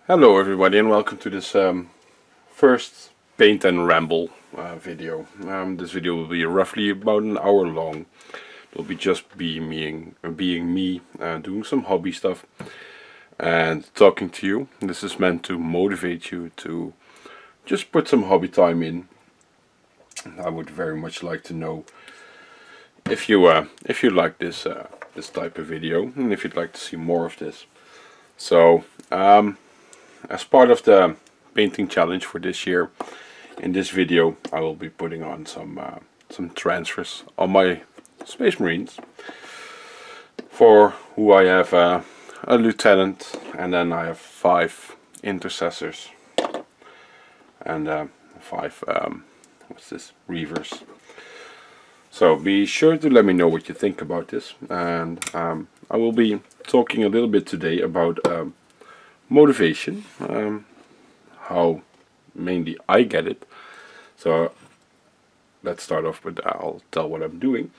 Hello everybody and welcome to this first paint and ramble video. This video will be roughly about an hour long. It will be just being me doing some hobby stuff and talking to you. This is meant to motivate you to just put some hobby time in. I would very much like to know if you like this this type of video and if you'd like to see more of this. So as part of the painting challenge for this year, in this video I will be putting on some transfers on my Space Marines, for who I have a lieutenant, and then I have 5 intercessors and 5 reavers. So be sure to let me know what you think about this, and I will be talking a little bit today about motivation, how mainly I get it. So let's start off with, I'll tell what I'm doing.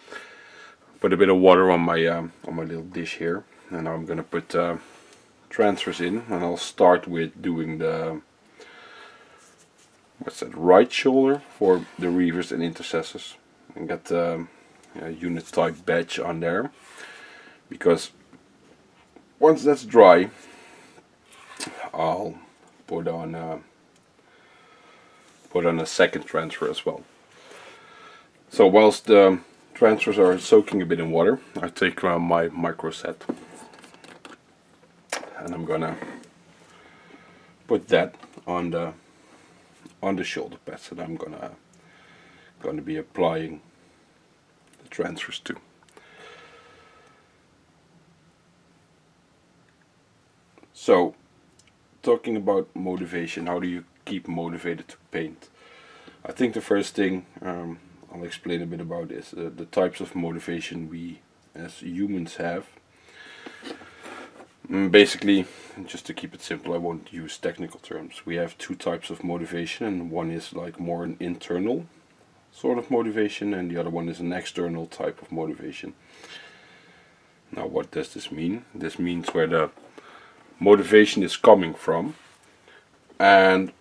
Put a bit of water on my little dish here, and I'm gonna put transfers in, and I'll start with doing the right shoulder for the reavers and intercessors, and get the unit type badge on there, because once that's dry I'll put on a second transfer as well. So whilst the transfers are soaking a bit in water, I take my micro set and I'm gonna put that on the shoulder pads that I'm gonna be applying the transfers to. So, talking about motivation, how do you keep motivated to paint? I think the first thing I'll explain a bit about is the types of motivation we as humans have. Basically, just to keep it simple, I won't use technical terms. We have 2 types of motivation, and one is like more an internal sort of motivation, and the other one is an external type of motivation. Now, what does this mean? This means where the motivation is coming from, and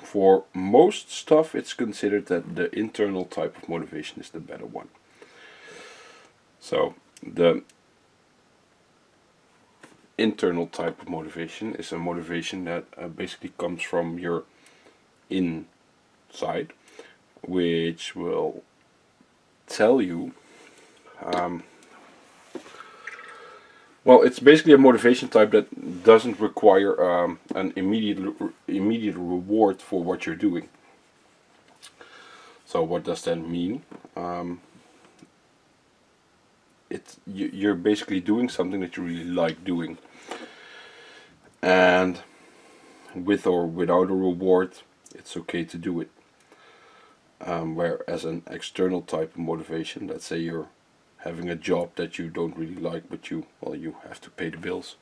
for most stuff it's considered that the internal type of motivation is the better one. So the internal type of motivation is a motivation that basically comes from your inside, which will tell you well, it's basically a motivation type that doesn't require an immediate reward for what you're doing. So what does that mean? You're basically doing something that you really like doing, and with or without a reward, it's okay to do it. Whereas an external type of motivation, let's say you're having a job that you don't really like, but you have to pay the bills,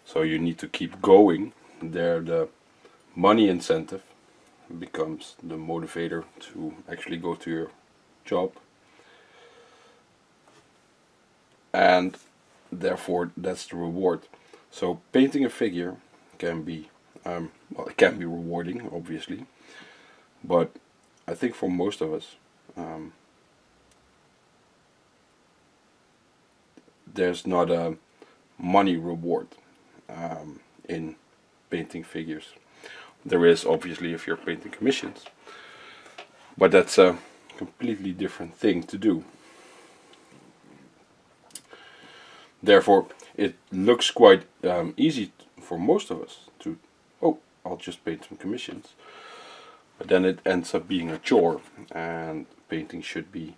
so you need to keep going. There the money incentive becomes the motivator to actually go to your job, and therefore that's the reward. So painting a figure can be it can be rewarding, obviously, but I think for most of us there's not a money reward in painting figures. There is, obviously, if you're painting commissions, but that's a completely different thing to do. Therefore, it looks quite easy for most of us to, oh, I'll just paint some commissions. But then it ends up being a chore, and painting should be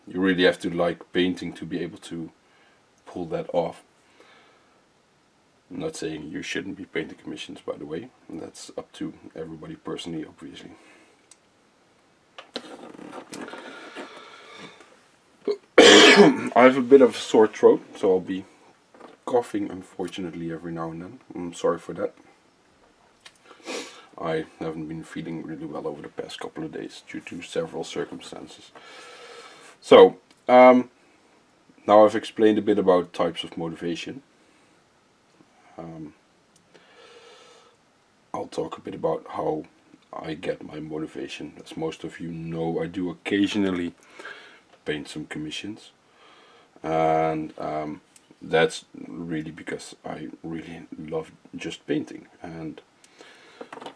you really have to like painting to be able to pull that off. I'm not saying you shouldn't be painting commissions, by the way, and that's up to everybody personally, obviously. I have a bit of a sore throat, so I'll be coughing, unfortunately, every now and then. I'm sorry for that. I haven't been feeling really well over the past couple of days due to several circumstances. So, now I've explained a bit about types of motivation. Um, I'll talk a bit about how I get my motivation. As most of you know, I do occasionally paint some commissions, and that's really because I really love just painting, and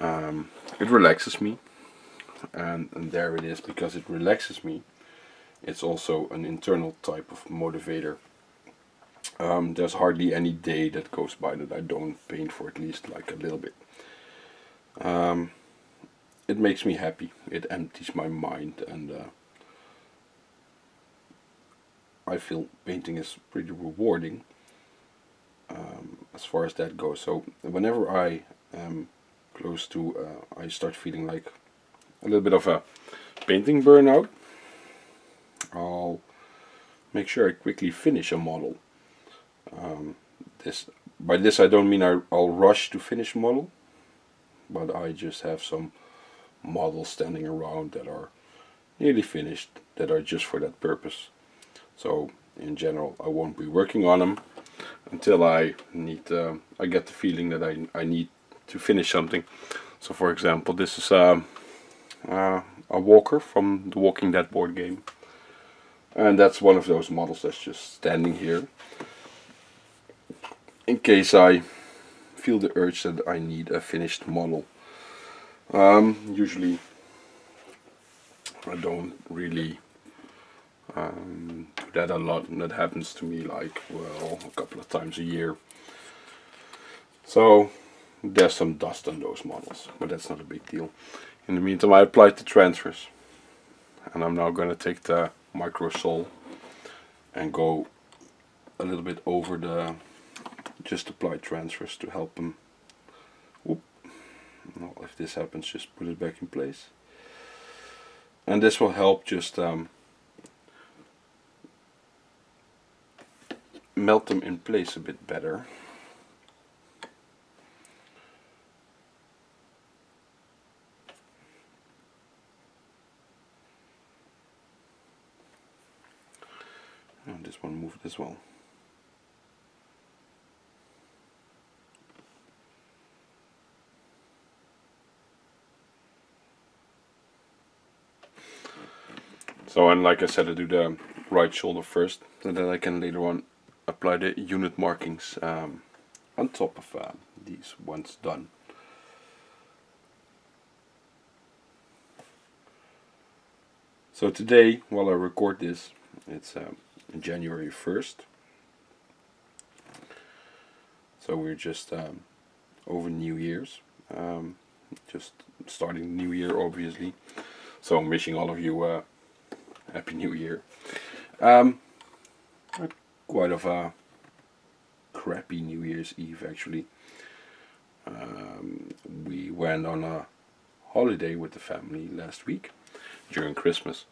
it relaxes me. And there it is, because it relaxes me. It's also an internal type of motivator. There's hardly any day that goes by that I don't paint for at least like a little bit. It makes me happy. It empties my mind, and I feel painting is pretty rewarding as far as that goes. So whenever I am close to, I start feeling like a little bit of a painting burnout, I'll make sure I quickly finish a model. By this I don't mean I'll rush to finish a model, but I just have some models standing around that are nearly finished, that are just for that purpose. So in general, I won't be working on them until I get the feeling that I need to finish something. So for example, this is a walker from the Walking Dead board game, and that's one of those models that's just standing here in case I feel the urge that I need a finished model. Usually I don't really do that a lot, and that happens to me like, well, a couple of times a year. So there's some dust on those models, but that's not a big deal. In the meantime, I applied the transfers, and I'm now going to take the microsol and go a little bit over the just apply transfers to help them. Whoop. Well, if this happens, just put it back in place, and this will help just melt them in place a bit better. And this one moved as well. So, and like I said, I do the right shoulder first, and then I can later on apply the unit markings on top of these once done. So today, while I record this, it's January 1st. So we're just over New Year's, just starting the new year, obviously. So I'm wishing all of you Happy New Year. Quite of a crappy New Year's Eve, actually. We went on a holiday with the family last week during Christmas,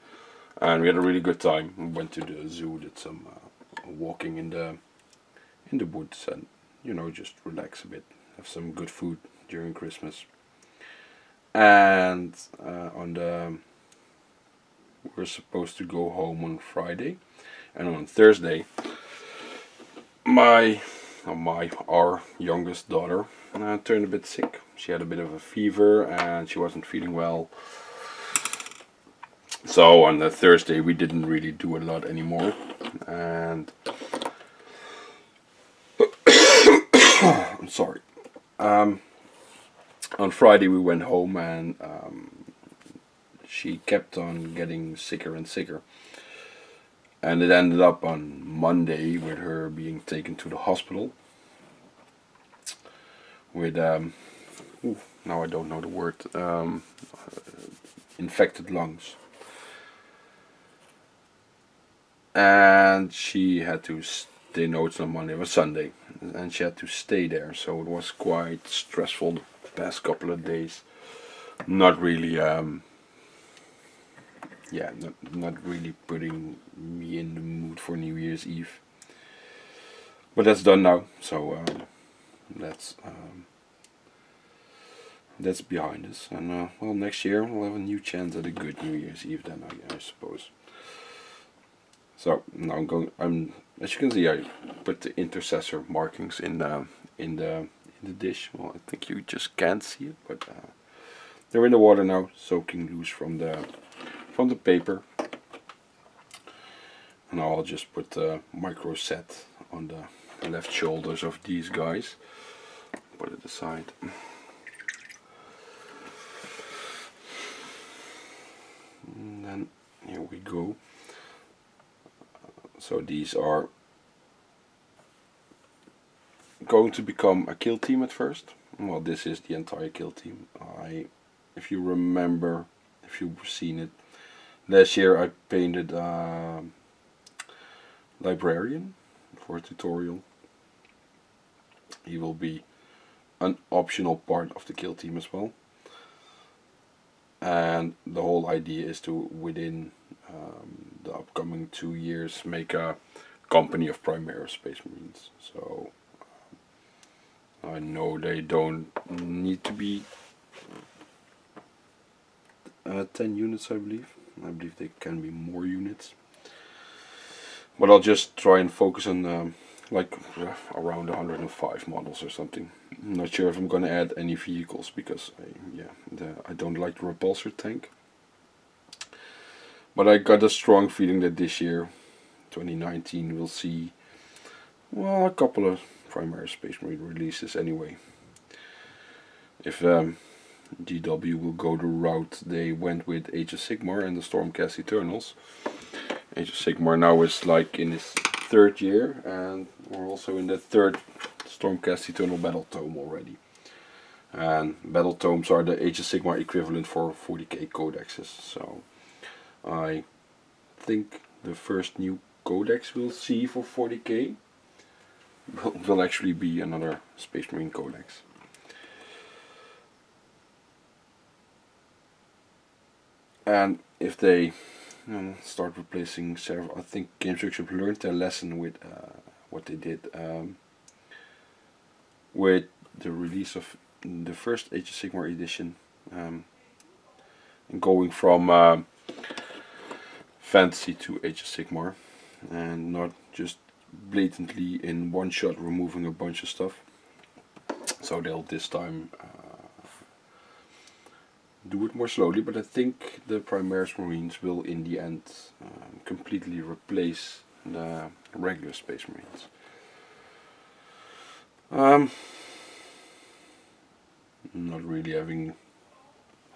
and we had a really good time. We went to the zoo, did some walking in the woods, and just relax a bit, have some good food during Christmas. And we're supposed to go home on Friday, and on Thursday our youngest daughter turned a bit sick. She had a bit of a fever and she wasn't feeling well. So on the Thursday we didn't really do a lot anymore, and I'm sorry. On Friday we went home, and she kept on getting sicker and sicker, and it ended up on Monday with her being taken to the hospital with now I don't know the word, infected lungs, and she had to stay. No, it's not Monday, it was Sunday, and she had to stay there. So it was quite stressful the past couple of days. Not really not really putting me in the mood for New Year's Eve. But that's done now, so that's behind us. And well, next year we'll have a new chance at a good New Year's Eve then, I suppose. So now as you can see, I put the intercessor markings in the dish. Well, I think you just can't see it, but they're in the water now, soaking loose from the paper. And now I'll just put the micro set on the left shoulders of these guys. Put it aside. And then here we go. So these are going to become a kill team at first. Well, this is the entire kill team. If you remember, if you've seen it, last year I painted librarian for a tutorial. He will be an optional part of the kill team as well. And the whole idea is to, within the upcoming 2 years, make a company of Primera Space Marines. So I know they don't need to be 10 units, I believe. I believe they can be more units. But I'll just try and focus on like around 105 models or something. I'm not sure if I'm gonna add any vehicles because I don't like the repulsor tank. But I got a strong feeling that this year, 2019, we'll see, well, a couple of Primary Space Marine releases anyway. If GW will go the route they went with Age of Sigmar and the Stormcast Eternals. Age of Sigmar now is like in its 3rd year, and we're also in the 3rd Stormcast Eternal Battle Tome already. And Battle Tomes are the Age of Sigmar equivalent for 40k codexes. So I think the first new codex we'll see for 40k will actually be another Space Marine codex. And if they start replacing several, I think Games Workshop learned their lesson with what they did with the release of the first Age of Sigmar edition, and going from fantasy to Age of Sigmar, and not just blatantly in one shot removing a bunch of stuff. So they'll this time do it more slowly, but I think the Primaris Marines will in the end completely replace the regular Space Marines. Not really having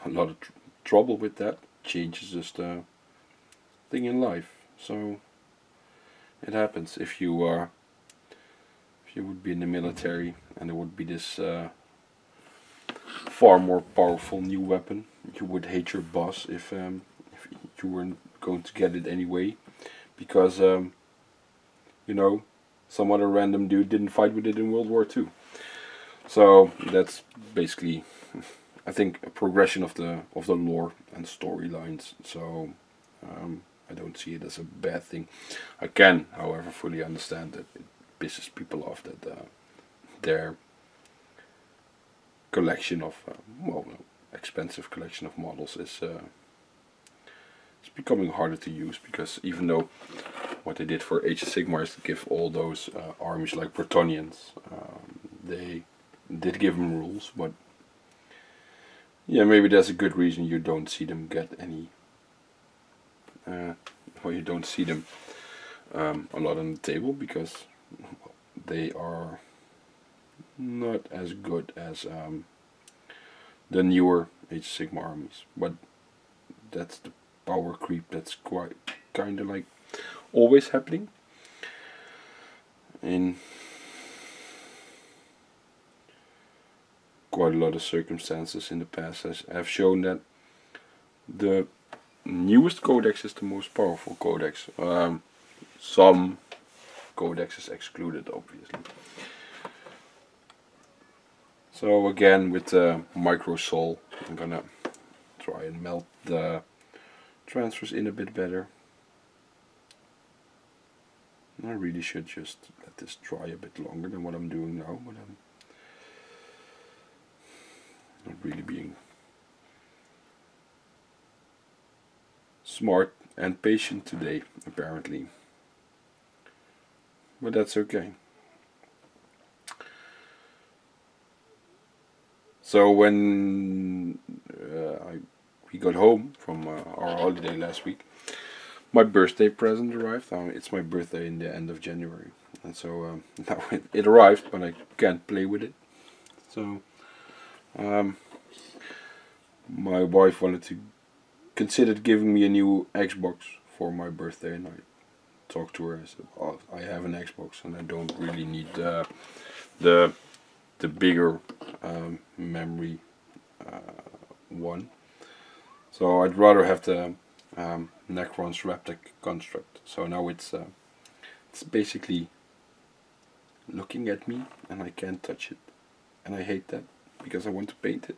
a lot of trouble with that. Change is just a thing in life, so it happens. If you would be in the military and there would be this far more powerful new weapon, you would hate your boss if you weren't going to get it anyway, because you know, some other random dude didn't fight with it in World War II. So that's basically, I think, a progression of the lore and storylines. So I don't see it as a bad thing. I can, however, fully understand that it pisses people off that their collection of expensive collection of models is becoming harder to use, because even though what they did for Age of Sigmar is to give all those armies like Bretonnians, they did give them rules, but yeah, maybe there's a good reason you don't see them get any, or you don't see them a lot on the table, because they are not as good as the newer Age of Sigmar armies. But that's the power creep that's quite kind of like always happening in quite a lot of circumstances in the past. Have shown that the newest codex is the most powerful codex. Some codexes excluded, obviously. So again, with the micro sol, I'm gonna try and melt the transfers in a bit better. I really should just let this dry a bit longer than what I'm doing now, but I'm not really being smart and patient today, apparently. but that's okay. So when we got home from our holiday last week, my birthday present arrived. It's my birthday in the end of January, and so now it arrived, but I can't play with it. So um, my wife wanted to considered giving me a new Xbox for my birthday, and I talked to her. I said, "Oh, I have an Xbox, and I don't really need the the bigger memory one. So I'd rather have the Necron's Raptic construct. So now it's basically looking at me, and I can't touch it, and I hate that because I want to paint it."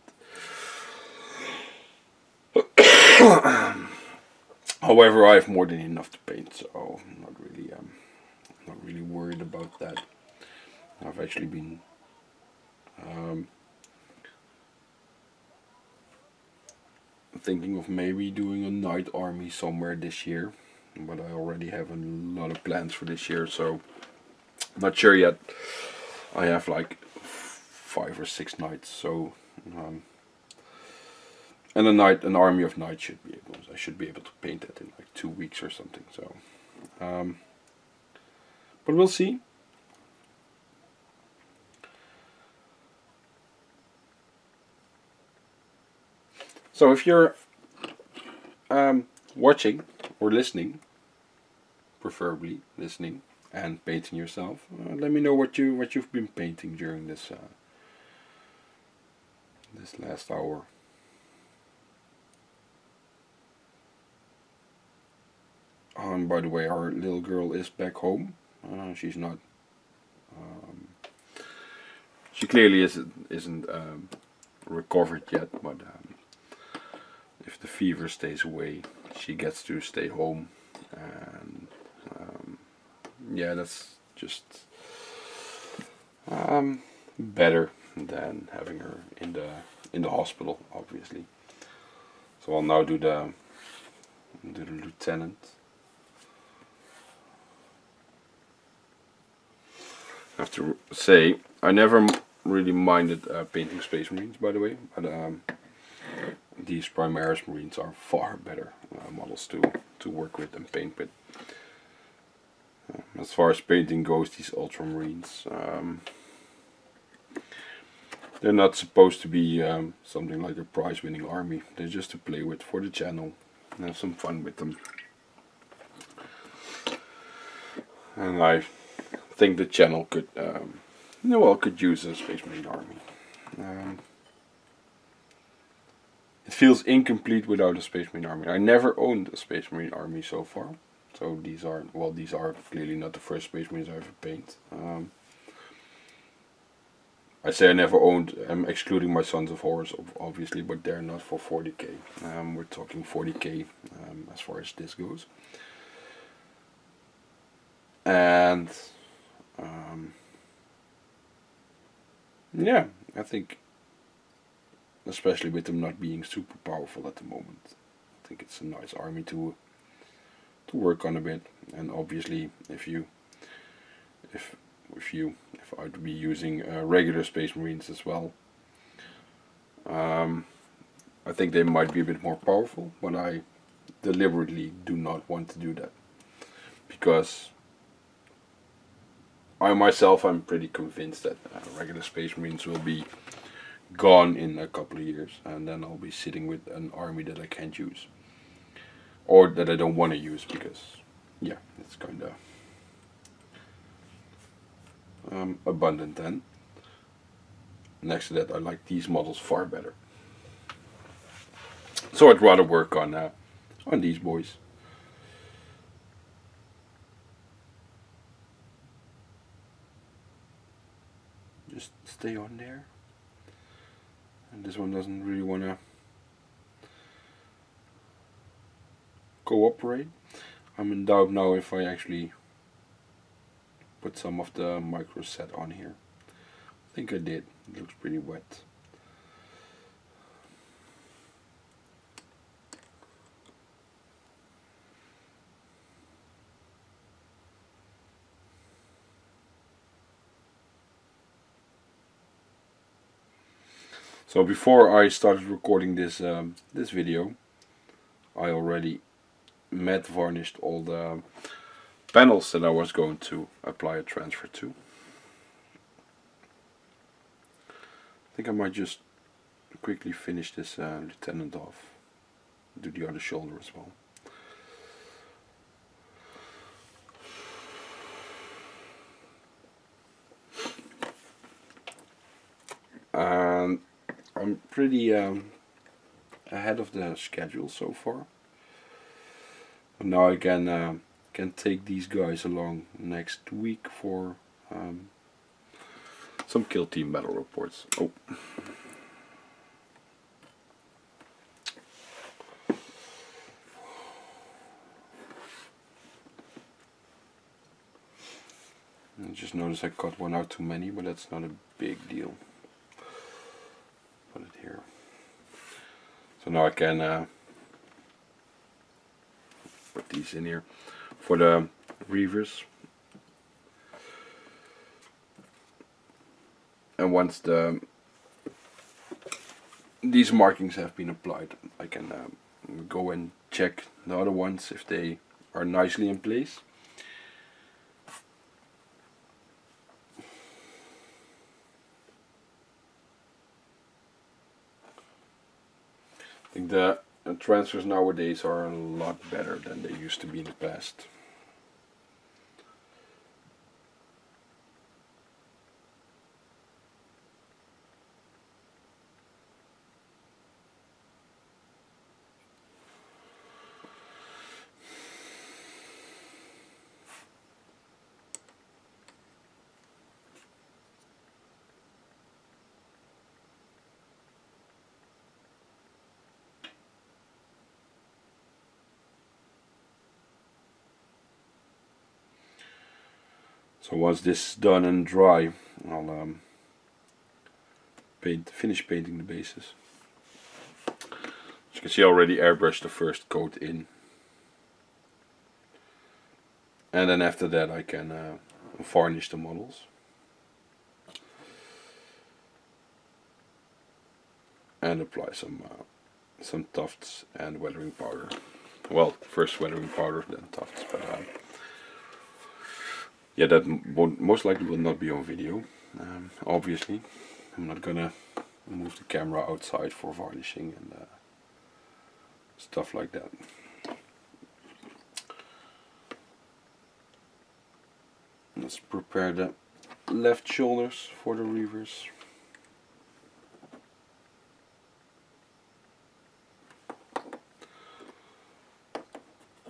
However, I have more than enough to paint, so I'm not really worried about that. I've actually been thinking of maybe doing a night army somewhere this year, but I already have a lot of plans for this year, so I'm not sure yet. I have like 5 or 6 nights, so and an army of knights should be able. I should be able to paint that in like 2 weeks or something. So, but we'll see. So if you're watching or listening, preferably listening and painting yourself, let me know what you've been painting during this last hour. And by the way, our little girl is back home. She's not. She clearly isn't recovered yet, but if the fever stays away, she gets to stay home, and yeah, that's just better than having her in the hospital, obviously. So I'll now do the lieutenant. I have to say, I never really minded painting Space Marines, by the way, but these Primaris Marines are far better models to work with and paint with. As far as painting goes, these Ultramarines, they're not supposed to be something like a prize-winning army. They're just to play with for the channel and have some fun with them. And I think the channel could, could use a Space Marine army. It feels incomplete without a Space Marine army. I never owned a Space Marine army so far. So these are clearly not the first Space Marines I ever paint. I say I never owned, excluding my Sons of Horus, obviously, but they're not for 40k. We're talking 40k as far as this goes. And yeah, I think, especially with them not being super powerful at the moment, I think it's a nice army to work on a bit. And obviously, if I'd be using regular Space Marines as well, I think they might be a bit more powerful, but I deliberately do not want to do that, because I'm pretty convinced that regular Space Marines will be gone in a couple of years, and then I'll be sitting with an army that I can't use, or that I don't want to use, because yeah, it's kind of abundant then. Next to that, I like these models far better, so I'd rather work on these boys. Just stay on there. And this one doesn't really want to cooperate. I'm in doubt now if I actually put some of the micro set on here. I think I did. It looks pretty wet. So before I started recording this this video, I already matte varnished all the panels that I was going to apply a transfer to. I think I might just quickly finish this lieutenant off, do the other shoulder as well. And I'm pretty ahead of the schedule so far. And now I can take these guys along next week for some kill team battle reports. Oh. I just noticed I cut one out too many, but that's not a big deal. Put it here. So now I can put these in here for the reavers. And once these markings have been applied, I can go and check the other ones if they are nicely in place. I think the transfers nowadays are a lot better than they used to be in the past. So once this is done and dry, I'll finish painting the bases. As you can see, I already airbrushed the first coat in, and then after that I can varnish the models. And apply some tufts and weathering powder. Well, first weathering powder, then tufts. But yeah, that most likely will not be on video. Obviously, I'm not gonna move the camera outside for varnishing and stuff like that. Let's prepare the left shoulders for the reavers.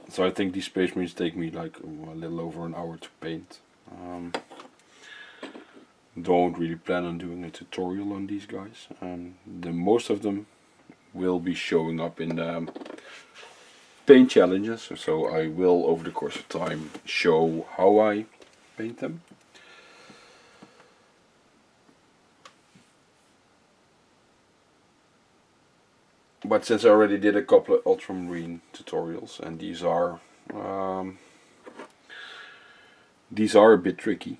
So I think these Space Marines take me like a little over an hour to paint. Don't really plan on doing a tutorial on these guys. Most of them will be showing up in the paint challenges, so I will over the course of time show how I paint them. But since I already did a couple of ultramarine tutorials, and these are a bit tricky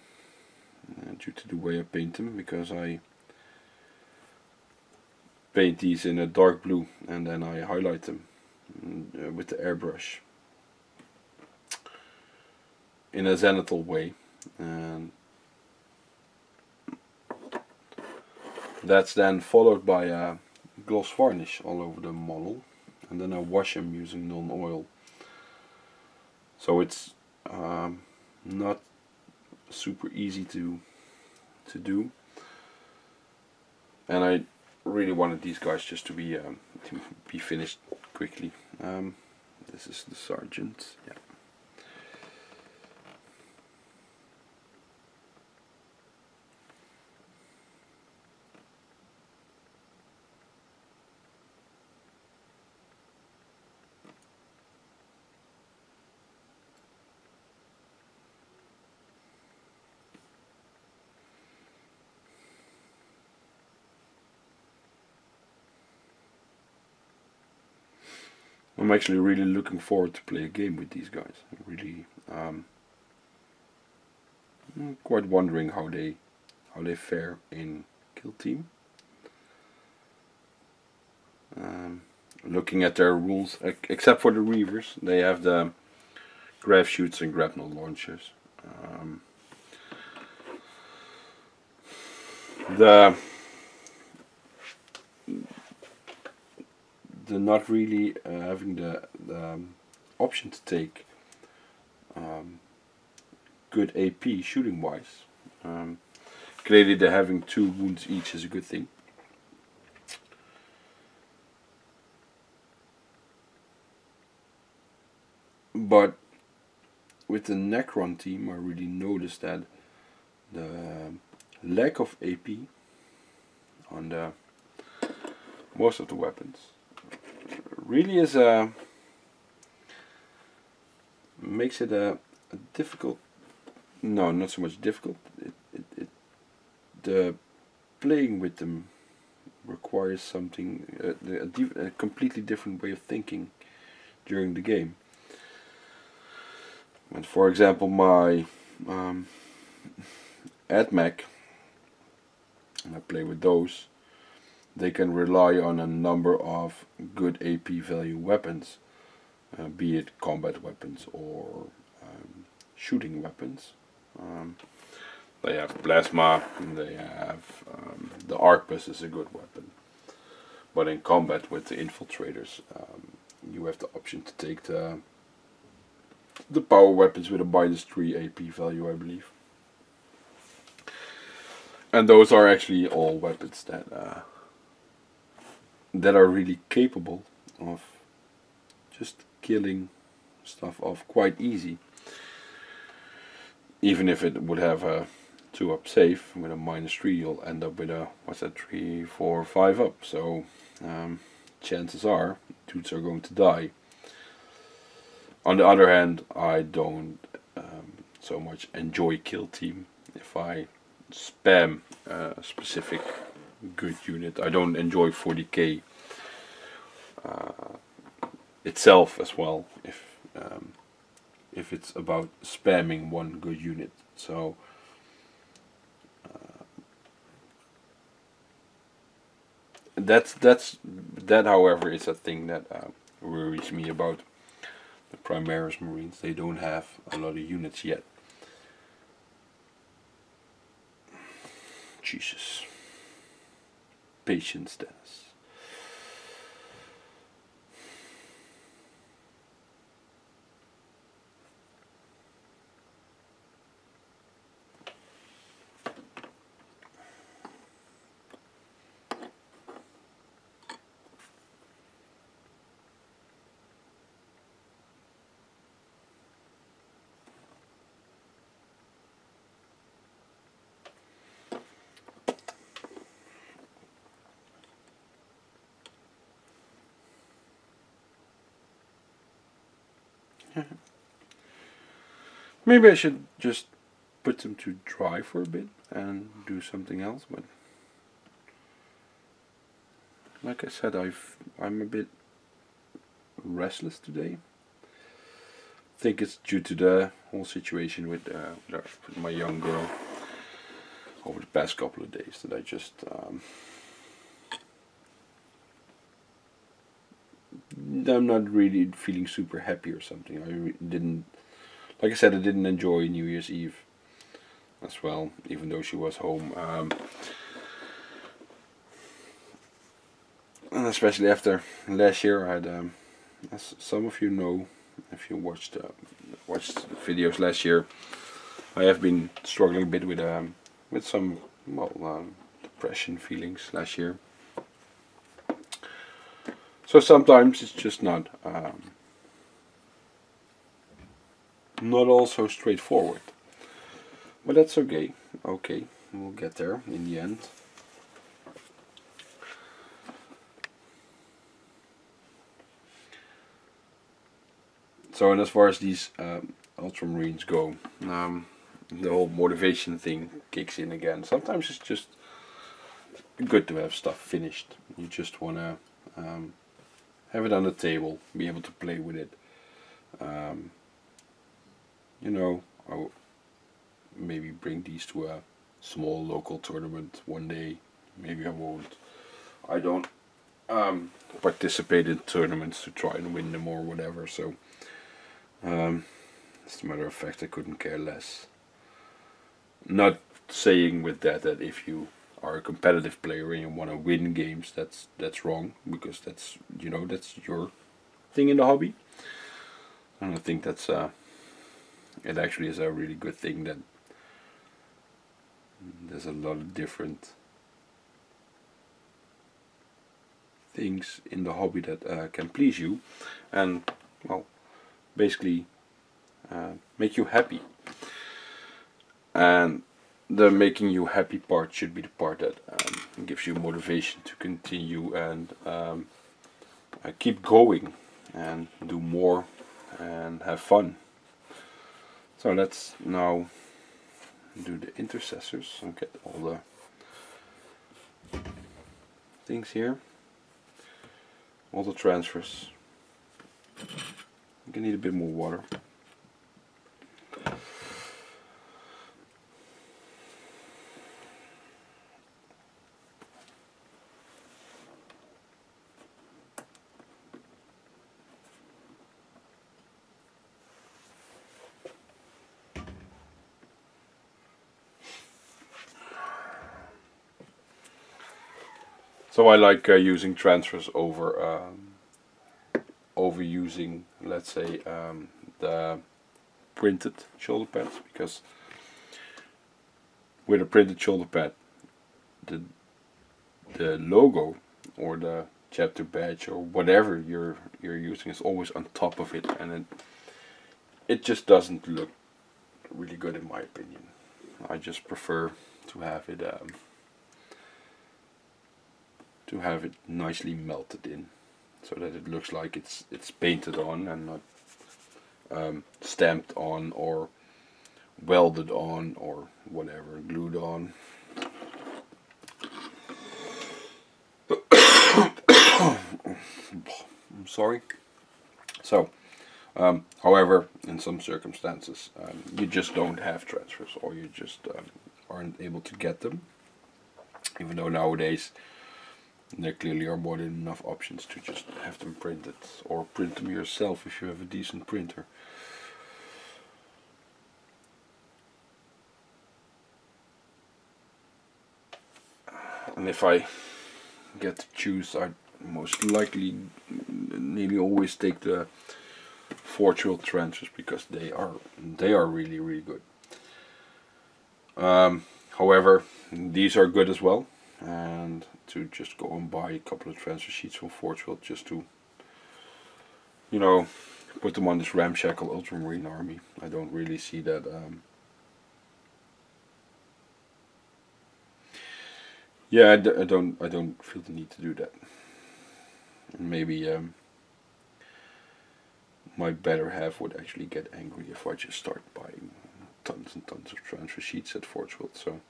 due to the way I paint them, because I paint these in a dark blue and then I highlight them with the airbrush in a zenithal way, and that's then followed by a gloss varnish all over the model, and then I wash them using non-oil. So it's not super easy to do, and I really wanted these guys just to be finished quickly. This is the sergeant. Yeah. I'm actually really looking forward to play a game with these guys. I'm really quite wondering how they fare in Kill Team. looking at their rules, except for the Reavers, they have the grav shoots and grapnel launchers. The not really having the option to take good AP shooting wise. Clearly, the having 2 wounds each is a good thing. But with the Necron team, I really noticed that the lack of AP on the most of the weapons really is makes it a difficult. No, not so much difficult. The playing with them requires something a completely different way of thinking during the game. And for example, my AdMech, and I play with those, they can rely on a number of good AP value weapons, be it combat weapons or shooting weapons. They have plasma, and they have the Arquebus is a good weapon. But in combat with the infiltrators, you have the option to take the power weapons with a -3 AP value, I believe. And those are actually all weapons that are really capable of just killing stuff off quite easy. Even if it would have a 2-up save with a -3, you'll end up with a, what's that, 3, 4, 5 up. So chances are dudes are going to die. On the other hand, I don't so much enjoy kill team if I spam a specific good unit. I don't enjoy 40k itself as well if it's about spamming one good unit. So that however is a thing that worries me about the Primaris Marines. They don't have a lot of units yet. Jesus. Patience, Dennis. Maybe I should just put them to dry for a bit and do something else, but like I said, I'm a bit restless today. I think it's due to the whole situation with my young girl over the past couple of days that I just I'm not really feeling super happy or something. I didn't, like I said, I didn't enjoy New Year's Eve as well, even though she was home. And especially after last year, I had, as some of you know, if you watched videos last year, I have been struggling a bit with some depression feelings last year. So sometimes it's just not all so straightforward, but that's okay. Okay, we'll get there in the end. So, and as far as these Ultramarines go, the whole motivation thing kicks in again. Sometimes it's just good to have stuff finished. You just want to have it on the table, be able to play with it. You know, I'll maybe bring these to a small local tournament one day. Maybe I won't. I participate in tournaments to try and win them or whatever. So, as a matter of fact, I couldn't care less. Not saying with that if you are a competitive player and you want to win games, that's wrong, because that's that's your thing in the hobby. And I think that's it actually is a really good thing that there's a lot of different things in the hobby that can please you, and well, basically make you happy. And the making you happy part should be the part that gives you motivation to continue and keep going and do more and have fun. So let's now do the intercessors and get all the things here, all the transfers. You can need a bit more water. So I like using transfers over using, let's say, the printed shoulder pads, because with a printed shoulder pad, the logo or the chapter badge or whatever you're using is always on top of it, and it just doesn't look really good in my opinion. I just prefer to have it nicely melted in, so that it looks like it's painted on and not stamped on or welded on or whatever, glued on. I'm sorry. So, however, in some circumstances, you just don't have transfers, or you just aren't able to get them, even though nowadays there clearly are more than enough options to just have them printed, or print them yourself if you have a decent printer. And if I get to choose, I most likely nearly always take the Forge World transfers, because they are really, really good. However, these are good as well, and to just go and buy a couple of transfer sheets from Forge World just to, put them on this ramshackle Ultramarine army, I don't really see that. Yeah, I don't feel the need to do that. And maybe my better half would actually get angry if I just start buying tons and tons of transfer sheets at Forge World. So.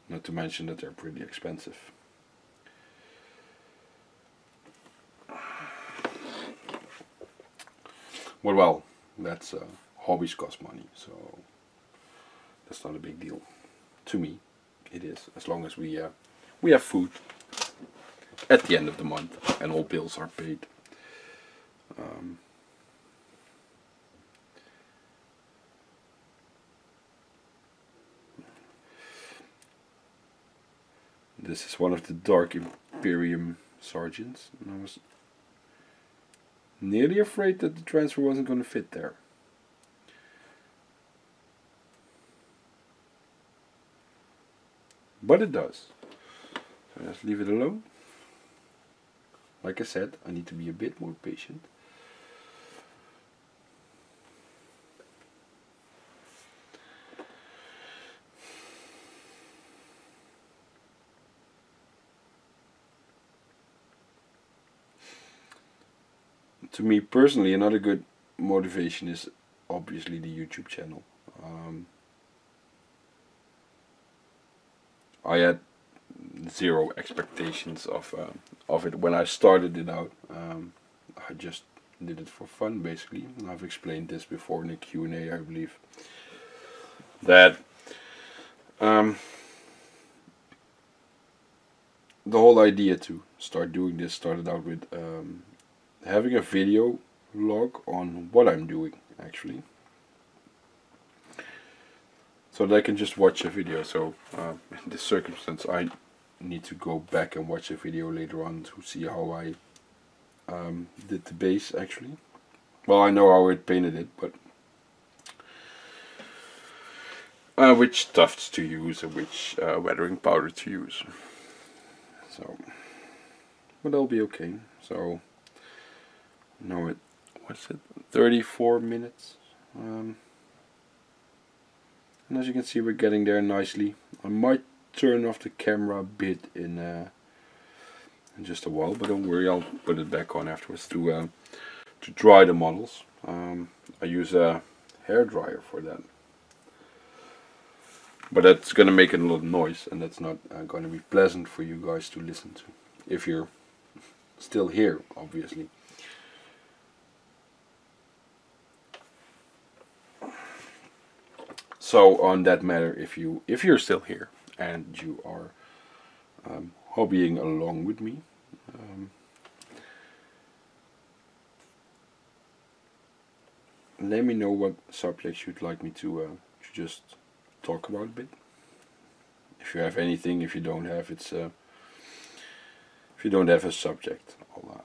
Not to mention that they're pretty expensive. Well, that's hobbies cost money, so that's not a big deal. To me, it is, as long as we have food at the end of the month and all bills are paid. This is one of the Dark Imperium sergeants, and I was nearly afraid that the transfer wasn't going to fit there. But it does. So let's leave it alone. Like I said, I need to be a bit more patient. To me personally, another good motivation is obviously the YouTube channel. I had zero expectations of it when I started it out. I just did it for fun, basically. And I've explained this before in a Q&A, I believe. That the whole idea to start doing this started out with having a video log on what I'm doing actually, so that I can just watch a video. So in this circumstance I need to go back and watch a video later on to see how I did the base actually. Well, I know how I painted it, but which tufts to use and which weathering powder to use. So, but that'll be okay. So, now it, what's it, 34 minutes. And as you can see, we're getting there nicely. I might turn off the camera a bit in just a while, but don't worry, I'll put it back on afterwards to dry the models. I use a hair dryer for that. But that's going to make a lot of noise, and that's not going to be pleasant for you guys to listen to. If you're still here, obviously. So on that matter, if you're still here and you are hobbying along with me, let me know what subjects you'd like me to just talk about a bit. If you have anything, if you don't have, if you don't have a subject, I'll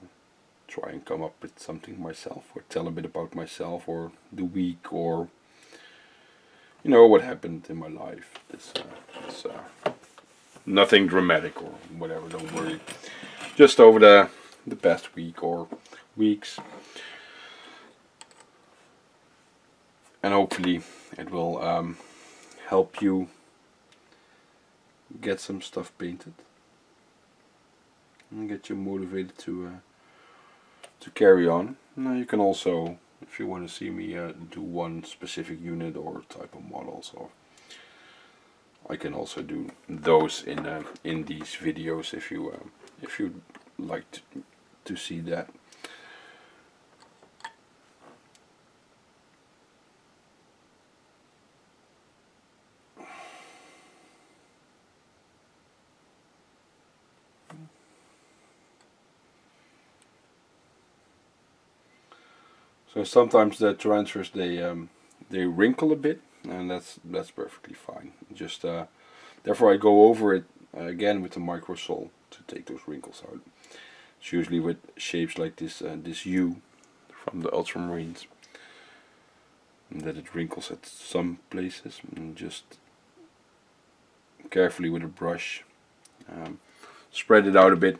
try and come up with something myself, or tell a bit about myself, or the week, or you know what happened in my life. This nothing dramatic or whatever. Don't worry. Just over the past week or weeks, and hopefully it will help you get some stuff painted and get you motivated to carry on. Now you can also, if you want to see me do one specific unit or type of model, so I can also do those in these videos if you'd like to see that. So sometimes the transfers they wrinkle a bit, and that's perfectly fine. Just therefore I go over it again with the microsol to take those wrinkles out. It's usually with shapes like this U from the ultramarines, and that it wrinkles at some places, and just carefully with a brush spread it out a bit.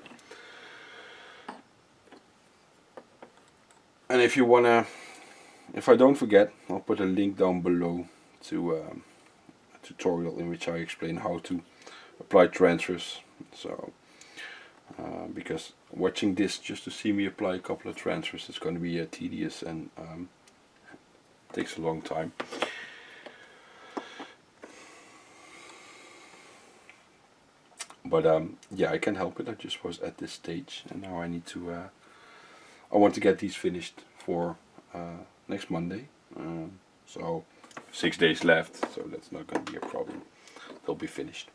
And if you wanna, if I don't forget, I'll put a link down below to a tutorial in which I explain how to apply transfers. So because watching this just to see me apply a couple of transfers is going to be tedious and takes a long time. But yeah, I can help it. I just was at this stage, and now I need to. I want to get these finished for next Monday. So 6 days left, so that's not going to be a problem. They'll be finished.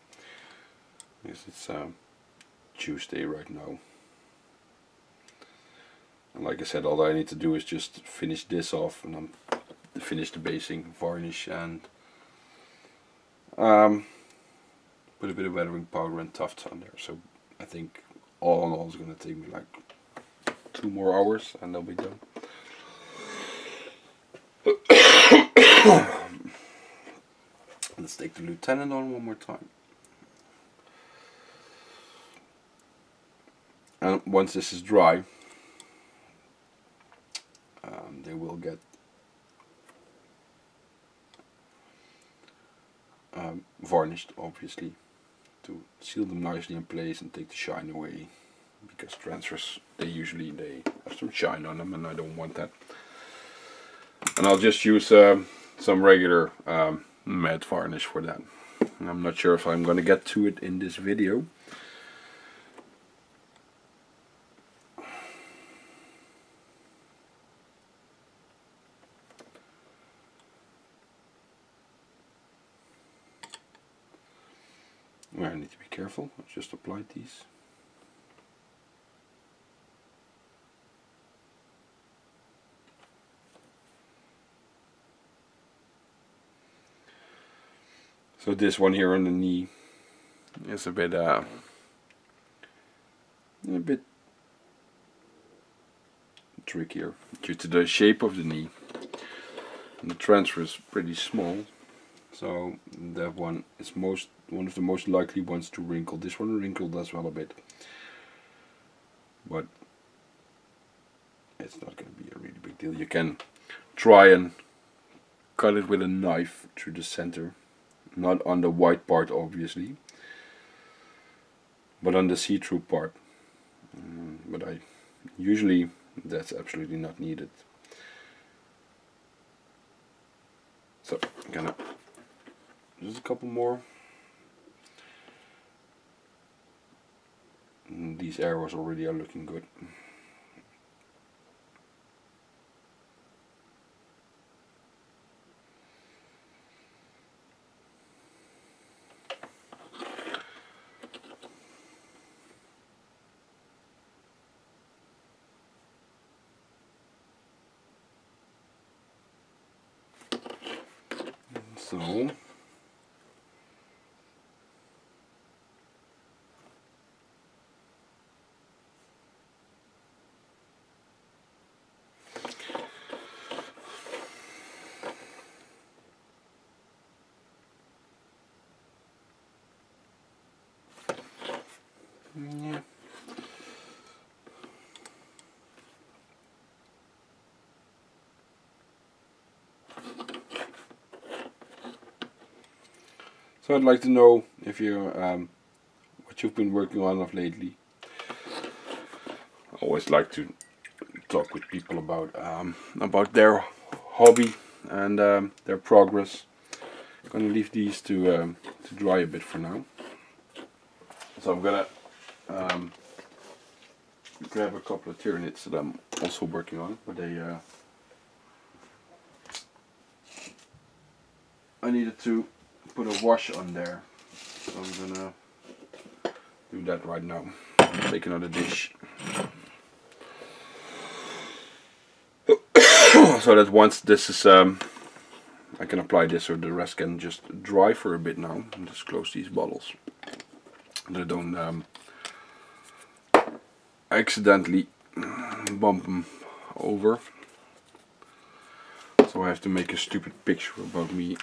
Because it's Tuesday right now. And like I said, all I need to do is just finish this off, and then finish the basing, varnish, and put a bit of weathering powder and tufts on there. So I think all in all it's going to take me like 2 more hours and they'll be done. Let's take the lieutenant on one more time. And once this is dry, they will get varnished, obviously, to seal them nicely in place and take the shine away, because transfers they have some shine on them, and I don't want that. And I'll just use some regular matte varnish for that. And I'm not sure if I'm going to get to it in this video. I need to be careful. I just applied these. So this one here on the knee is a bit trickier due to the shape of the knee. And the transfer is pretty small, so that one is one of the most likely ones to wrinkle. This one wrinkled as well a bit, but it's not going to be a really big deal. You can try and cut it with a knife through the center, not on the white part obviously, but on the see-through part. But usually that's absolutely not needed. So I'm gonna just a couple more. And these arrows already are looking good. So yeah. So I'd like to know if you what you've been working on of lately. I always like to talk with people about their hobby and their progress. I'm gonna leave these to dry a bit for now. So I'm gonna grab a couple of Tyranids that I'm also working on, but I needed to put a wash on there, so I'm gonna do that right now. Take another dish. So that once this is, I can apply this so the rest can just dry for a bit now, and just close these bottles. And I don't accidentally bump them over. So I have to make a stupid picture about me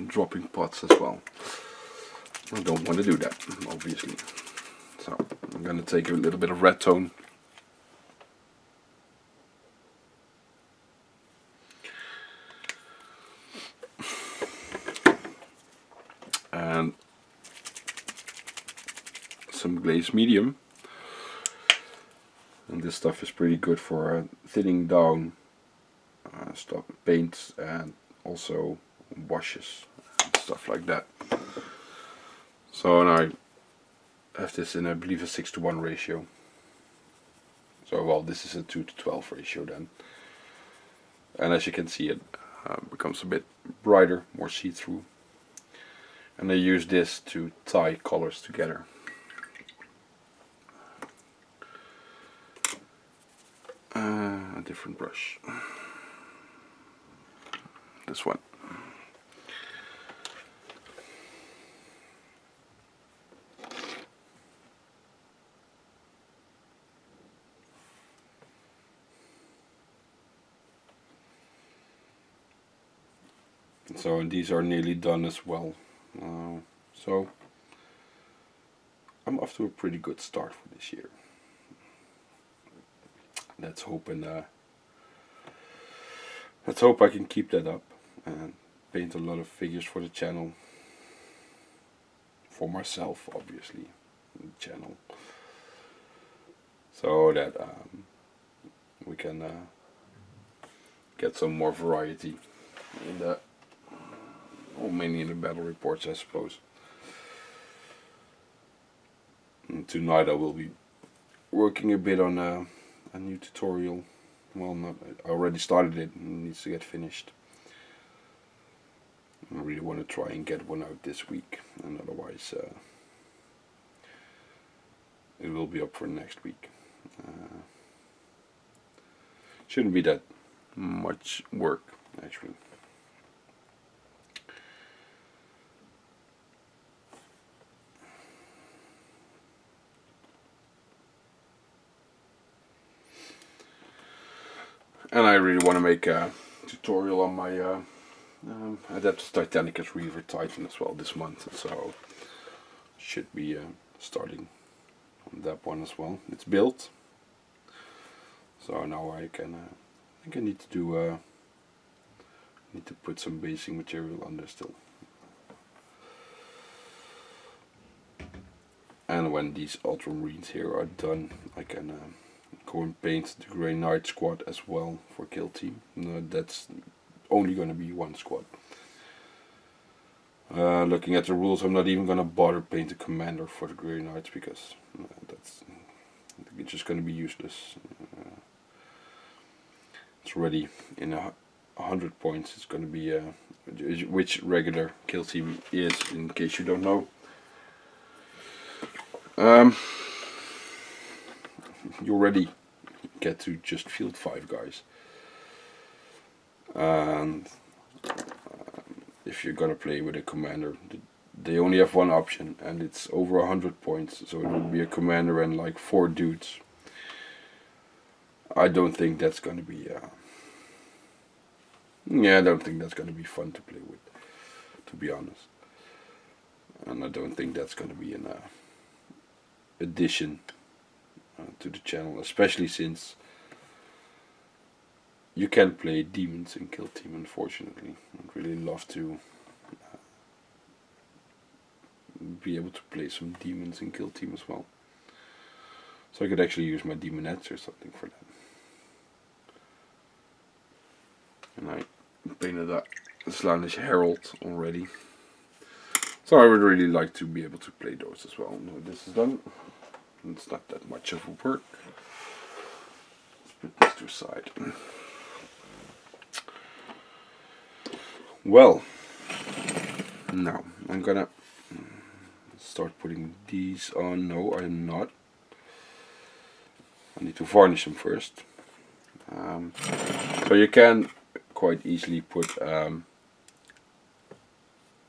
dropping pots as well. I don't want to do that, obviously. So I'm gonna take a little bit of red tone. And some glaze medium. And this stuff is pretty good for thinning down stuff, paints, and also washes and stuff like that. So now I have this in, I believe, a 6:1 ratio. So well, this is a 2:12 ratio then. And as you can see, it becomes a bit brighter, more see-through. And I use this to tie colors together. A different brush. This one. So and these are nearly done as well. So I'm off to a pretty good start for this year. Let's hope I can keep that up and paint a lot of figures for the channel. For myself, obviously, the channel. So that we can get some more variety in the, well, mainly in the battle reports, I suppose. And tonight I will be working a bit on a new tutorial. Well, I already started it, and it needs to get finished. I really want to try and get one out this week, and otherwise it will be up for next week. Shouldn't be that much work, actually. And I really want to make a tutorial on my Adaptive Titanicus Reaver Titan as well this month, so should be starting on that one as well. It's built, so now I can. I think I need to do. Need to put some basing material on there still. And when these ultramarines here are done, I can go and paint the Grey Knight squad as well for Kill Team. No, that's only going to be one squad. Looking at the rules, I'm not even going to bother paint the commander for the Grey Knights, because that's it's just going to be useless. It's already in 100 points. It's going to be which regular Kill Team is, in case you don't know. You already get to just field 5 guys, and if you're gonna play with a commander, they only have one option, and it's over 100 points, so it would be a commander and like 4 dudes. I don't think that's gonna be I don't think that's gonna be fun to play with, to be honest. And I don't think that's gonna be an addition to the channel, especially since you can play demons in Kill Team, unfortunately. I'd really love to be able to play some demons in Kill Team as well, so I could actually use my demonettes or something for that. And I painted that Slanish Herald already, so I would really like to be able to play those as well. Now this is done. It's not that much of a work. Let's put this to the side. Well, now I'm gonna start putting these on. No, I'm not. I need to varnish them first. So you can quite easily put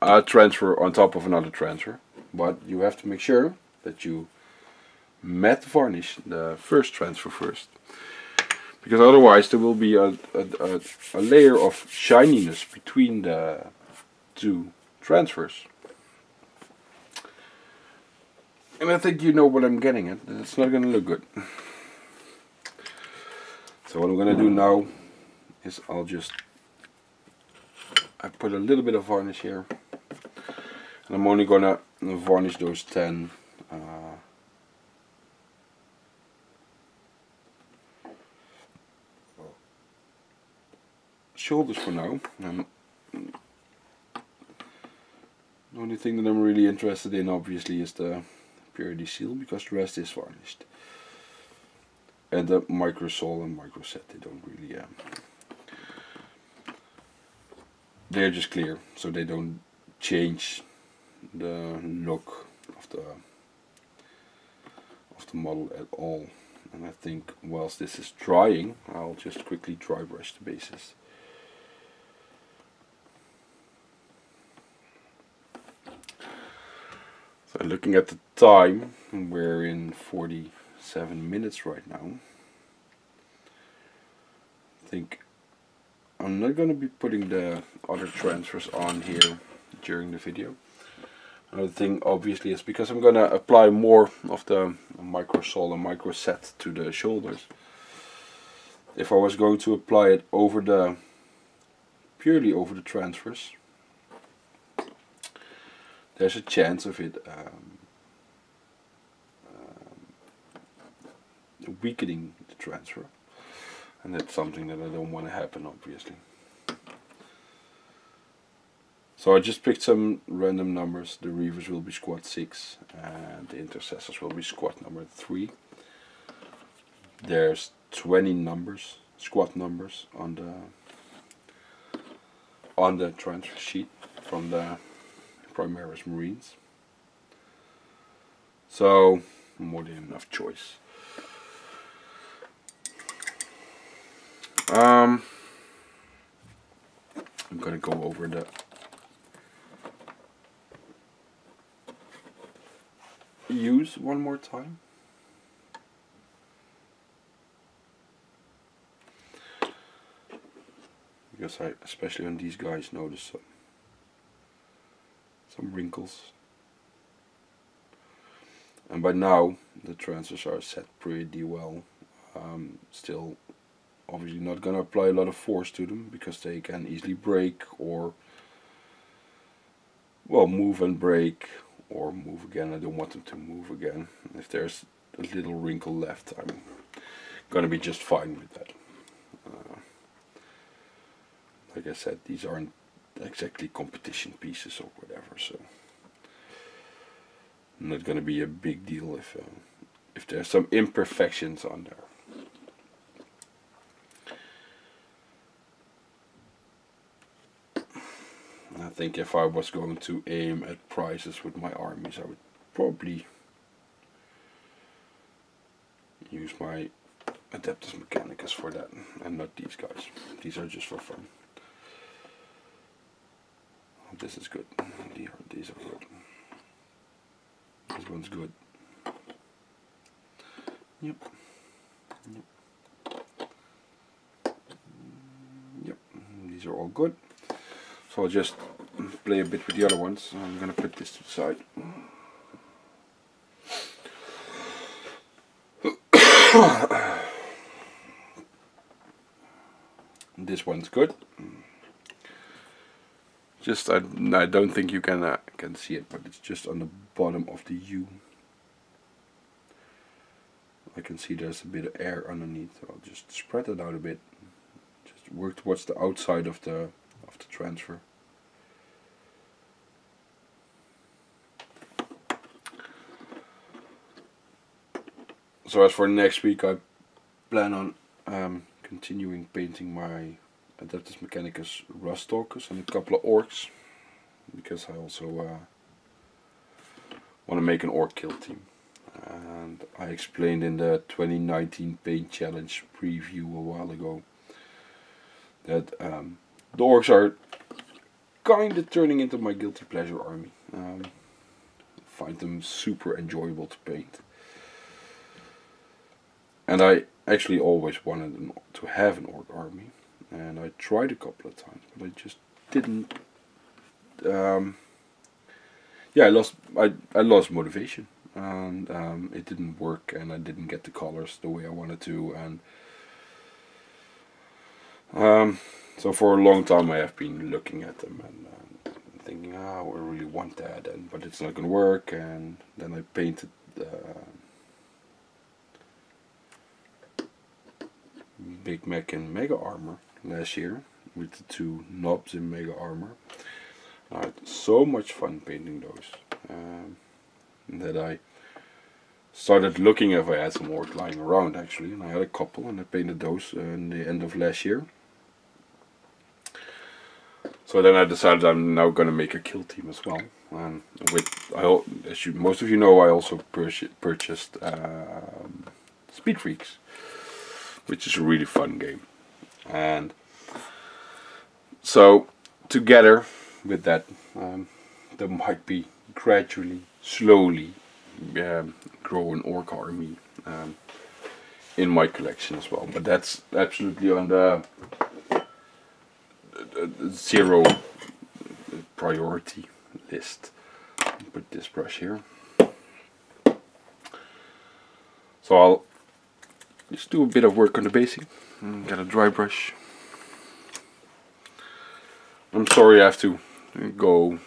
a transfer on top of another transfer, but you have to make sure that you matte varnish the first transfer first, because otherwise there will be a layer of shininess between the 2 transfers. And I think you know what I'm getting at. It's not going to look good. So what I'm going to do now is I put a little bit of varnish here, and I'm only going to varnish those 10 shoulders for now. The only thing that I'm really interested in, obviously, is the purity seal, because the rest is varnished. And the micro sole and micro set, they don't really they're just clear, so they don't change the look of the model at all. And I think whilst this is drying, I'll just quickly dry brush the bases. So looking at the time, we're in 47 minutes right now. I think I'm not going to be putting the other transfers on here during the video. Another thing, obviously, is because I'm going to apply more of the micro sole and micro set to the shoulders. If I was going to apply it over purely over the transfers, there's a chance of it weakening the transfer, and that's something that I don't want to happen, obviously. So I just picked some random numbers. The Reavers will be squad 6 and the Intercessors will be squad number 3. There's 20 numbers, squad numbers, on the transfer sheet from the Primaris Marines. So more than enough choice. I'm gonna go over the use one more time. because I, especially on these guys, notice some wrinkles. And by now the transfers are set pretty well. Still obviously not gonna apply a lot of force to them because they can easily break, or well, move and break, or move again. I don't want them to move again. If there's a little wrinkle left, I'm gonna be just fine with that. Like I said, these aren't exactly competition pieces or whatever, so not gonna be a big deal if there's some imperfections on there. I think if I was going to aim at prizes with my armies, I would probably use my Adeptus Mechanicus for that, and not these guys. These are just for fun. This is good. These are good. This one's good. Yep. Yep. These are all good. So I'll just play a bit with the other ones. I'm gonna put this to the side. This one's good. Just I don't think you can see it, but it's just on the bottom of the U. I can see there's a bit of air underneath. So I'll just spread it out a bit. Just work towards the outside of the transfer. So as for next week, I plan on continuing painting my Adeptus Mechanicus Rustalkers and a couple of orcs, because I also want to make an orc kill team. And I explained in the 2019 Paint Challenge preview a while ago that the orcs are kind of turning into my guilty pleasure army. Find them super enjoyable to paint. And I actually always wanted to have an orc army, and I tried a couple of times, but I just didn't. Yeah, I lost motivation, and it didn't work, and I didn't get the colors the way I wanted to, and so for a long time I have been looking at them and thinking, oh, I really want that, but it's not gonna work. And then I painted Big Mac in Mega Armor last year with the two knobs in Mega Armor. I had so much fun painting those that I started looking if I had some orc lying around, actually, and I had a couple, and I painted those in the end of last year. So then I decided I'm now going to make a kill team as well. And as most of you know, I also purchased Speed Freaks, which is a really fun game. And so together with that, there might be gradually, slowly grow an orc army in my collection as well. But that's absolutely on the zero priority list. Put this brush here. So I'll just do a bit of work on the basing. Got a dry brush. I'm sorry I have to go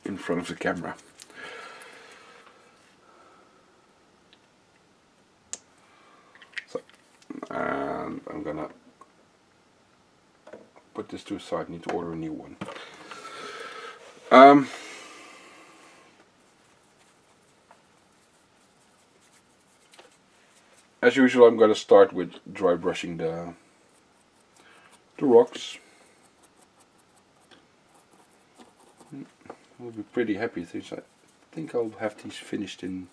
in front of the camera. So, and I'm gonna put this to the side. Need to order a new one. As usual, I'm gonna start with dry brushing the rocks. I'll be pretty happy with these. I think I'll have these finished in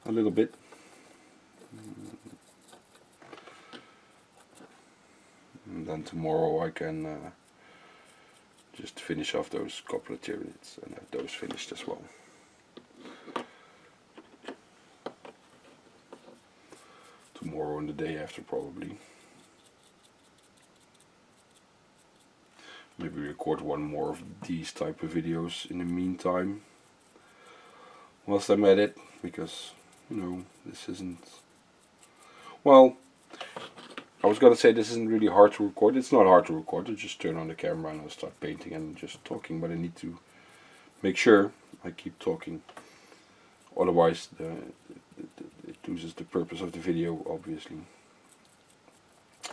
a little bit. And then tomorrow I can just finish off those couple of Tyranids and have those finished as well. Tomorrow and the day after, probably. record one more of these type of videos in the meantime whilst I'm at it, because you know, this isn't, well, I was gonna say this isn't really hard to record. It's not hard to record. I just turn on the camera and I'll start painting and just talking, but I need to make sure I keep talking, otherwise it loses the purpose of the video, obviously.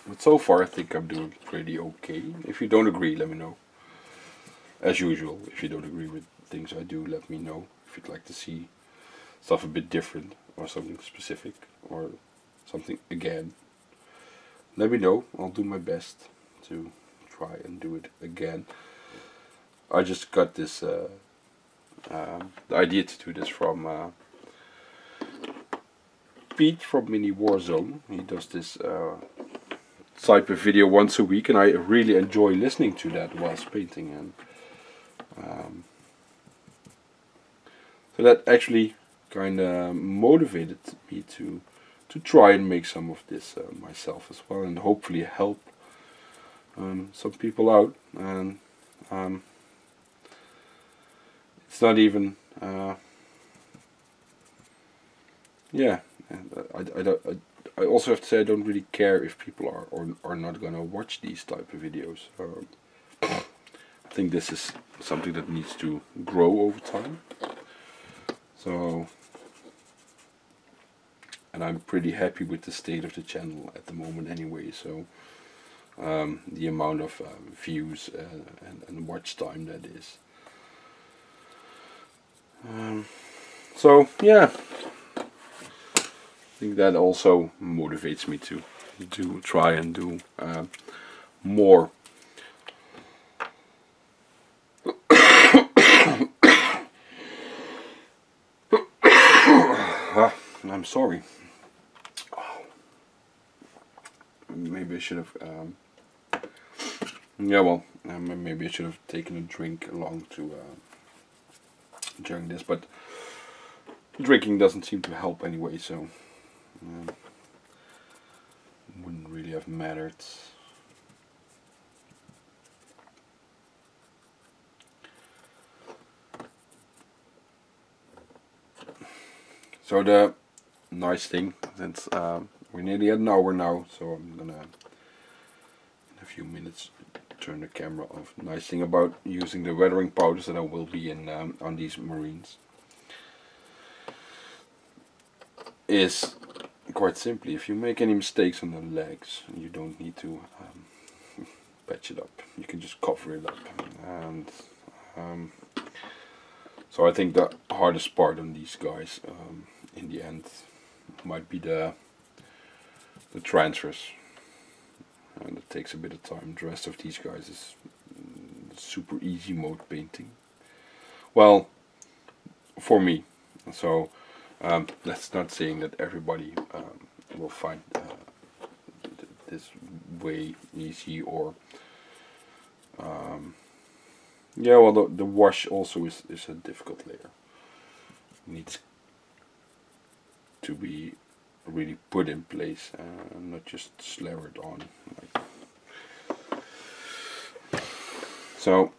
But so far I think I'm doing pretty okay. If you don't agree, let me know. As usual, if you don't agree with things I do, let me know. If you'd like to see stuff a bit different, or something specific, or something again, let me know. I'll do my best to try and do it again. I just got this the idea to do this from Pete from Mini Warzone. He does this type of video once a week, and I really enjoy listening to that whilst painting, and so that actually kind of motivated me to try and make some of this myself as well, and hopefully help some people out. And it's not even yeah, and I also have to say I don't really care if people are or are not gonna watch these type of videos. I think this is something that needs to grow over time. So, and I'm pretty happy with the state of the channel at the moment anyway. So the amount of views and watch time that is. So yeah, I think that also motivates me to try and do more. I'm sorry. Maybe I should have. Yeah, well, maybe I should have taken a drink along to during this, but drinking doesn't seem to help anyway, so wouldn't really have mattered. So the nice thing, since we're nearly at an hour now, so I'm gonna in a few minutes turn the camera off. Nice thing about using the weathering powders that I will be in on these marines is quite simply, if you make any mistakes on the legs, you don't need to patch it up. You can just cover it up, and so I think the hardest part on these guys in the end might be the transfers, and it takes a bit of time. The rest of these guys is super easy mode painting, well, for me. So that's not saying that everybody will find this way easy, or yeah, well, the wash also is a difficult layer. It needs to be really put in place, not just slathered on. So,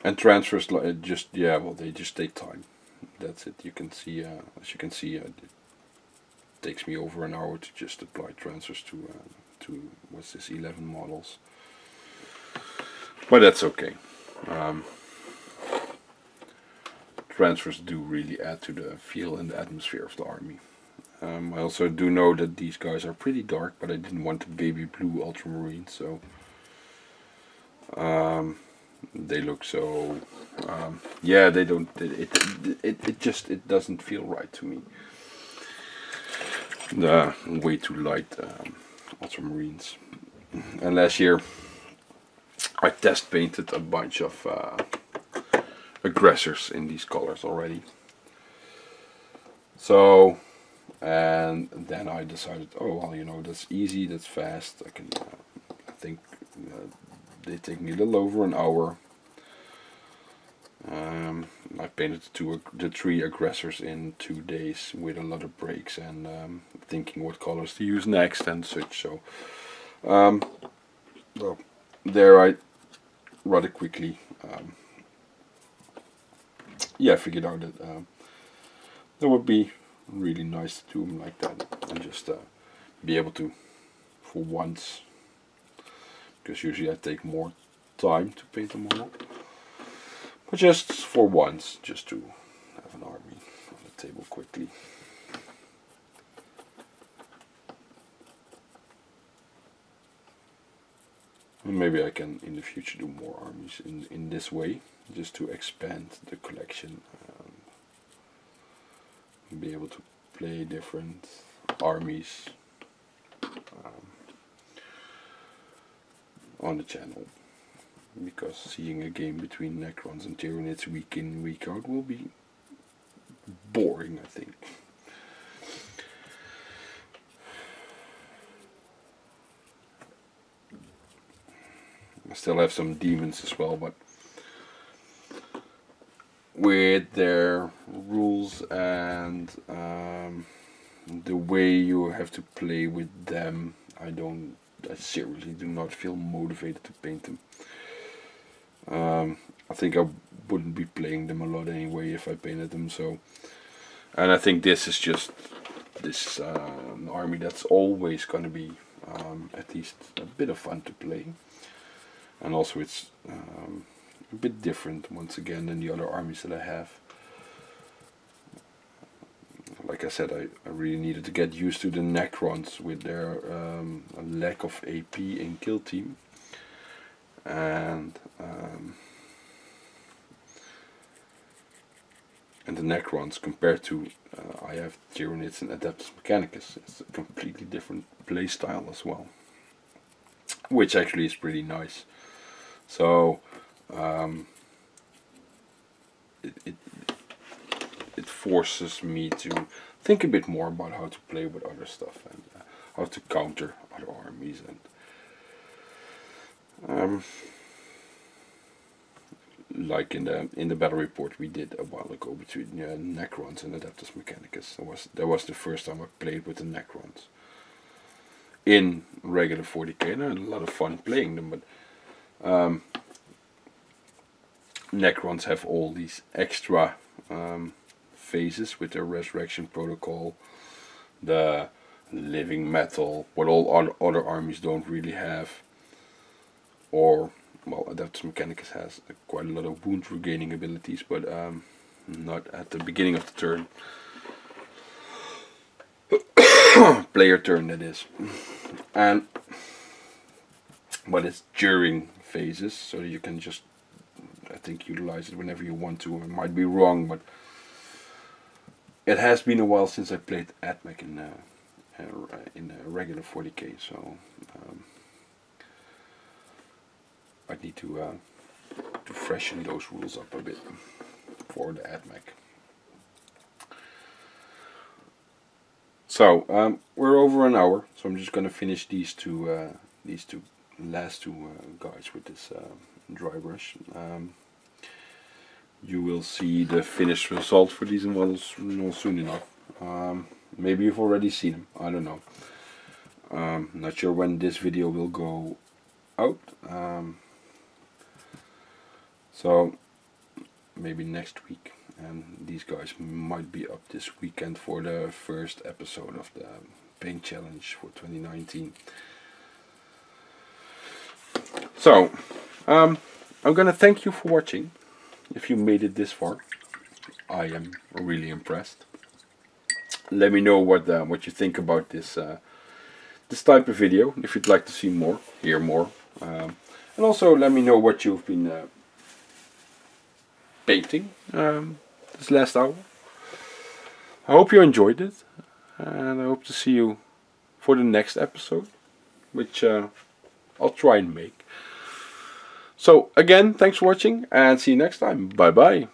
and transfers, just, yeah, well, they just take time. That's it. You can see, as you can see, it takes me over an hour to just apply transfers to what's this, 11 models. But that's okay. Transfers do really add to the feel and the atmosphere of the army. I also do know that these guys are pretty dark, but I didn't want the baby blue ultramarine, so they look so yeah, they don't, it just, it doesn't feel right to me. The way too light ultramarines. And last year I test painted a bunch of aggressors in these colors already. So, and then I decided, oh well, you know, that's easy, that's fast. I can, I think they take me a little over an hour. I painted the 3 aggressors in 2 days with a lot of breaks and thinking what colors to use next and such. So Well, there I rather quickly yeah, figured out that that would be really nice to do them like that, and just be able to, for once, because usually I take more time to paint a model, but just for once, just to have an army on the table quickly. And maybe I can in the future do more armies in this way, just to expand the collection, be able to play different armies on the channel, because seeing a game between Necrons and Tyranids week in week out will be boring, I think. I still have some demons as well, but with their rules and the way you have to play with them, I seriously do not feel motivated to paint them. I think I wouldn't be playing them a lot anyway if I painted them. So, and I think this is just this army that's always going to be at least a bit of fun to play, and also it's a bit different once again than the other armies that I have. Like I said, I really needed to get used to the Necrons with their lack of AP in kill team, and the Necrons compared to I have Tyranids and Adeptus Mechanicus. It's a completely different playstyle as well, which actually is pretty nice. So it forces me to think a bit more about how to play with other stuff, and how to counter other armies, and like in the battle report we did a while ago between Necrons and Adeptus Mechanicus. That was the first time I played with the Necrons in regular 40k, and I had a lot of fun playing them, but Necrons have all these extra phases with their resurrection protocol, the living metal, what all other armies don't really have, or well, Adeptus Mechanicus has quite a lot of wound regaining abilities, but not at the beginning of the turn. Player turn, that is. And but it's during phases, so you can just, I think, utilize it whenever you want to. It might be wrong, but it has been a while since I played AdMech in a regular 40k, so I need to freshen those rules up a bit for the AdMech. So we're over an hour, so I'm just gonna finish these last two guys with this dry brush. You will see the finished result for these models soon enough. Maybe you've already seen them, I don't know. Not sure when this video will go out. So maybe next week, and these guys might be up this weekend for the first episode of the paint challenge for 2019. So I'm gonna thank you for watching. If you made it this far, I am really impressed. Let me know what you think about this this type of video. If you'd like to see more, hear more, and also let me know what you've been painting this last hour. I hope you enjoyed it, and I hope to see you for the next episode, which I'll try and make. So again, thanks for watching, and see you next time. Bye bye.